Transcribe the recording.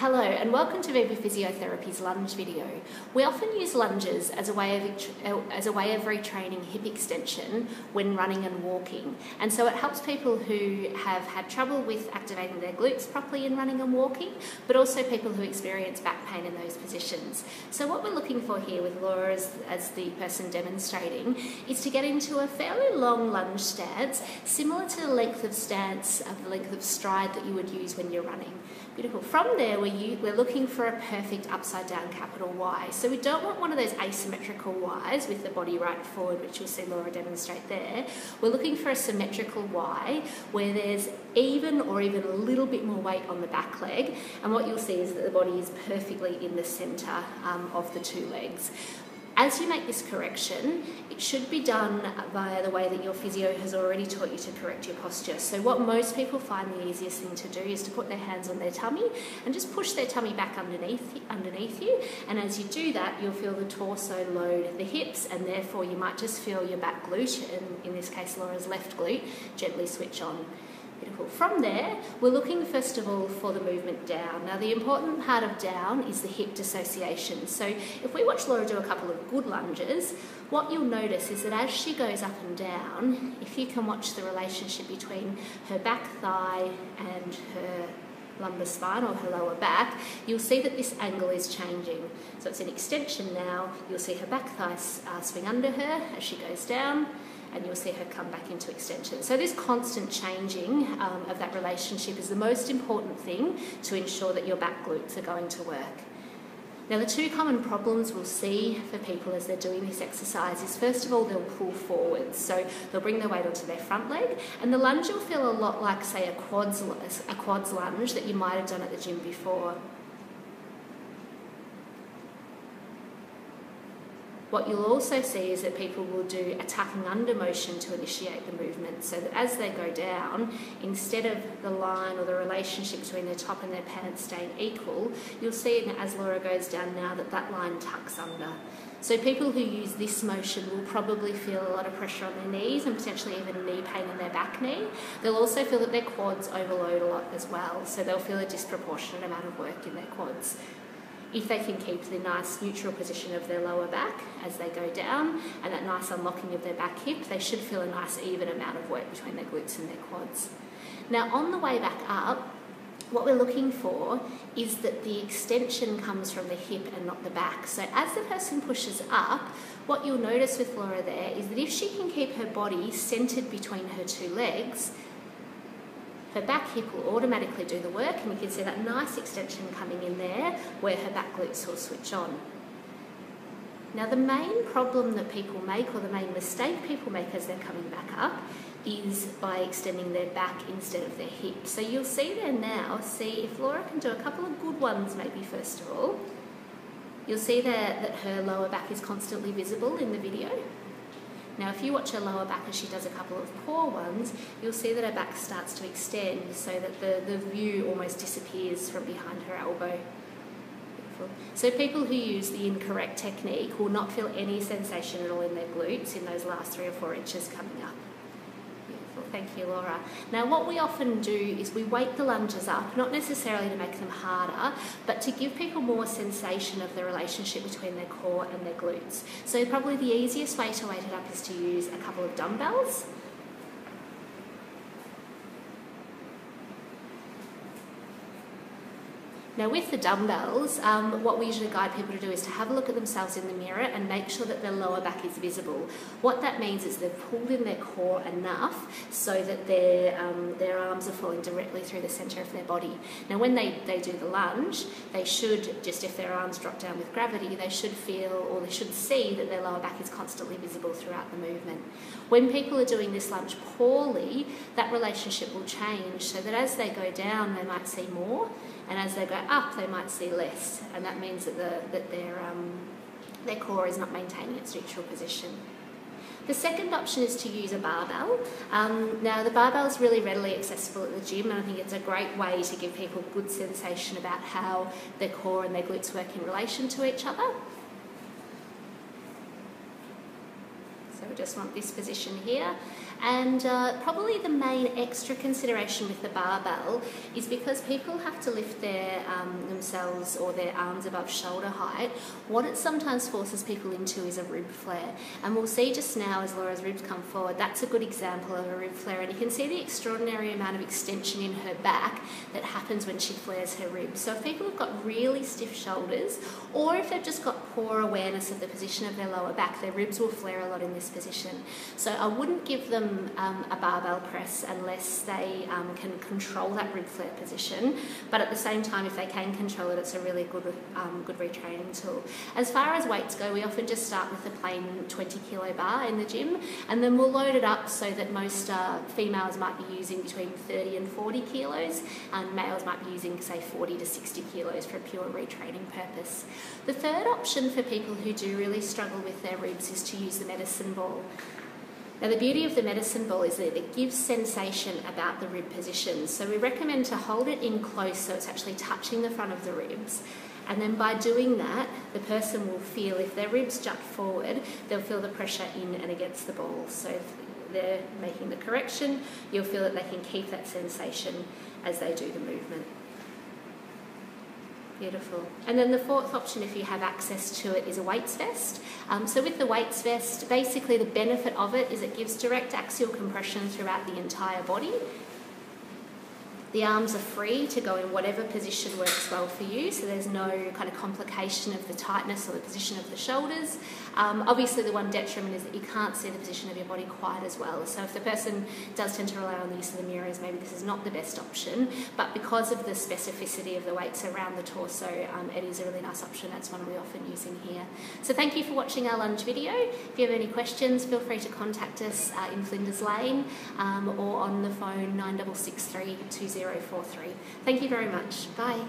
Hello and welcome to Viva Physiotherapy's lunge video. We often use lunges as a way of retraining hip extension when running and walking, and so it helps people who have had trouble with activating their glutes properly in running and walking, but also people who experience back pain in those positions. So what we're looking for here with Laura as the person demonstrating is to get into a fairly long lunge stance, similar to the length of stride that you would use when you're running. Beautiful. From there, we're looking for a perfect upside down capital Y. So we don't want one of those asymmetrical Ys with the body right forward, which you'll see Laura demonstrate there. We're looking for a symmetrical Y where there's even or even a little bit more weight on the back leg. And what you'll see is that the body is perfectly in the centre of the two legs. As you make this correction, it should be done via the way that your physio has already taught you to correct your posture. So what most people find the easiest thing to do is to put their hands on their tummy and just push their tummy back underneath you. And as you do that, you'll feel the torso load the hips, and therefore you might just feel your back glute, and in this case Laura's left glute, gently switch on. Beautiful. From there, we're looking first of all for the movement down. Now the important part of down is the hip dissociation. So if we watch Laura do a couple of good lunges, what you'll notice is that as she goes up and down, if you can watch the relationship between her back thigh and her lumbar spine or her lower back, you'll see that this angle is changing. So it's an extension now. You'll see her back thigh swing under her as she goes down, and you'll see her come back into extension. So this constant changing of that relationship is the most important thing to ensure that your back glutes are going to work. Now the two common problems we'll see for people as they're doing this exercise is, first of all, they'll pull forwards. So they'll bring their weight onto their front leg, and the lunge will feel a lot like, say, a quads lunge that you might have done at the gym before. What you'll also see is that people will do a tucking under motion to initiate the movement, so that as they go down, instead of the line or the relationship between their top and their pants staying equal, you'll see as Laura goes down now that line tucks under. So people who use this motion will probably feel a lot of pressure on their knees and potentially even knee pain in their back knee. They'll also feel that their quads overload a lot as well, so they'll feel a disproportionate amount of work in their quads. If they can keep the nice neutral position of their lower back as they go down and that nice unlocking of their back hip, they should feel a nice even amount of work between their glutes and their quads. Now on the way back up, what we're looking for is that the extension comes from the hip and not the back. So as the person pushes up, what you'll notice with Laura there is that if she can keep her body centered between her two legs, her back hip will automatically do the work, and you can see that nice extension coming in there where her back glutes will switch on. Now the main problem that people make, or the main mistake people make as they're coming back up, is by extending their back instead of their hip. So you'll see there now, see if Laura can do a couple of good ones maybe first of all. You'll see there that her lower back is constantly visible in the video. Now if you watch her lower back as she does a couple of poor ones, you'll see that her back starts to extend so that the view almost disappears from behind her elbow. Beautiful. So people who use the incorrect technique will not feel any sensation at all in their glutes in those last 3 or 4 inches coming up. Beautiful. Thank you, Laura. Now what we often do is we weight the lunges up, not necessarily to make them harder, but to give people more sensation of the relationship between their core and their glutes. So probably the easiest way to weight it up is to use a couple of dumbbells. Now with the dumbbells, what we usually guide people to do is to have a look at themselves in the mirror and make sure that their lower back is visible. What that means is they've pulled in their core enough so that their arms are falling directly through the centre of their body. Now when they do the lunge, they should, just if their arms drop down with gravity, they should feel, or they should see that their lower back is constantly visible throughout the movement. When people are doing this lunge poorly, that relationship will change so that as they go down, they might see more, and as they go up, they might see less, and that means that their core is not maintaining its neutral position. The second option is to use a barbell. Now the barbell is really readily accessible at the gym, and I think it's a great way to give people good sensation about how their core and their glutes work in relation to each other. So we just want this position here. And probably the main extra consideration with the barbell is because people have to lift their themselves or their arms above shoulder height, what it sometimes forces people into is a rib flare. And we'll see just now as Laura's ribs come forward, that's a good example of a rib flare. And you can see the extraordinary amount of extension in her back that happens when she flares her ribs. So if people have got really stiff shoulders, or if they've just got poor awareness of the position of their lower back, their ribs will flare a lot in this position. So I wouldn't give them a barbell press unless they can control that rib flare position, but at the same time, if they can control it, it's a really good retraining tool. As far as weights go, we often just start with a plain 20 kilo bar in the gym, and then we'll load it up so that most females might be using between 30 and 40 kilos, and males might be using, say, 40 to 60 kilos for a pure retraining purpose. The third option for people who do really struggle with their ribs is to use the medicine ball. Now, the beauty of the medicine ball is that it gives sensation about the rib position. So we recommend to hold it in close so it's actually touching the front of the ribs. And then by doing that, the person will feel, if their ribs jut forward, they'll feel the pressure in and against the ball. So if they're making the correction, you'll feel that they can keep that sensation as they do the movement. Beautiful. And then the fourth option, if you have access to it, is a weights vest. So with the weights vest, basically the benefit of it is it gives direct axial compression throughout the entire body. The arms are free to go in whatever position works well for you, so there's no kind of complication of the tightness or the position of the shoulders. Obviously, the one detriment is that you can't see the position of your body quite as well. So if the person does tend to rely on the use of the mirrors, maybe this is not the best option. But because of the specificity of the weights around the torso, it is a really nice option. That's one we often use in here. So thank you for watching our lunge video. If you have any questions, feel free to contact us in Flinders Lane or on the phone 9663 2043. Thank you very much. Bye.